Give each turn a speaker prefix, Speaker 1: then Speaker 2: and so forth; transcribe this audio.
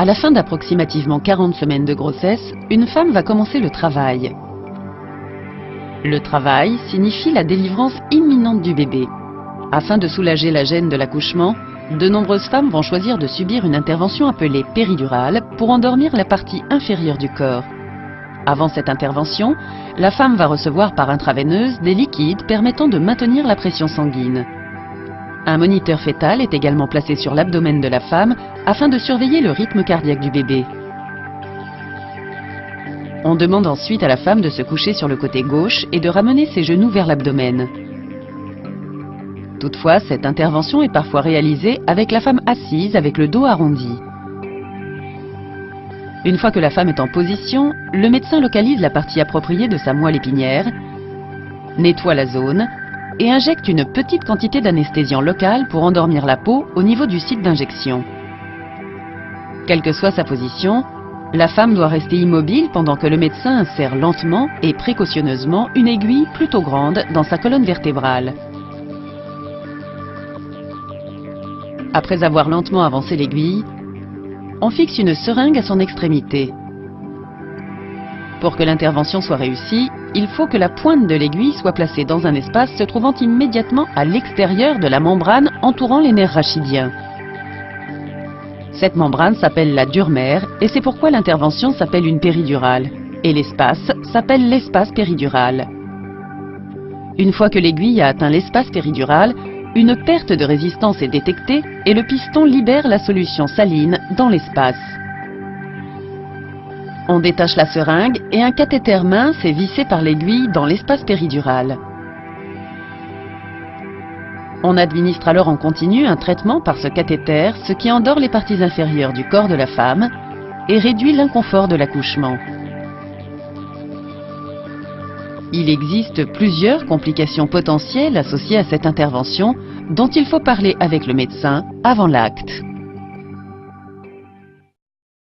Speaker 1: À la fin d'approximativement 40 semaines de grossesse, une femme va commencer le travail. Le travail signifie la délivrance imminente du bébé. Afin de soulager la gêne de l'accouchement, de nombreuses femmes vont choisir de subir une intervention appelée péridurale pour endormir la partie inférieure du corps. Avant cette intervention, la femme va recevoir par intraveineuse des liquides permettant de maintenir la pression sanguine. Un moniteur fœtal est également placé sur l'abdomen de la femme afin de surveiller le rythme cardiaque du bébé. On demande ensuite à la femme de se coucher sur le côté gauche et de ramener ses genoux vers l'abdomen. Toutefois, cette intervention est parfois réalisée avec la femme assise avec le dos arrondi. Une fois que la femme est en position, le médecin localise la partie appropriée de sa moelle épinière, nettoie la zone et injecte une petite quantité d'anesthésiant local pour endormir la peau au niveau du site d'injection. Quelle que soit sa position, la femme doit rester immobile pendant que le médecin insère lentement et précautionneusement une aiguille plutôt grande dans sa colonne vertébrale. Après avoir lentement avancé l'aiguille, on fixe une seringue à son extrémité. Pour que l'intervention soit réussie, il faut que la pointe de l'aiguille soit placée dans un espace se trouvant immédiatement à l'extérieur de la membrane entourant les nerfs rachidiens. Cette membrane s'appelle la dure-mère et c'est pourquoi l'intervention s'appelle une péridurale. Et l'espace s'appelle l'espace péridural. Une fois que l'aiguille a atteint l'espace péridural, une perte de résistance est détectée et le piston libère la solution saline dans l'espace. On détache la seringue et un cathéter mince est vissé par l'aiguille dans l'espace péridural. On administre alors en continu un traitement par ce cathéter, ce qui endort les parties inférieures du corps de la femme et réduit l'inconfort de l'accouchement. Il existe plusieurs complications potentielles associées à cette intervention dont il faut parler avec le médecin avant l'acte.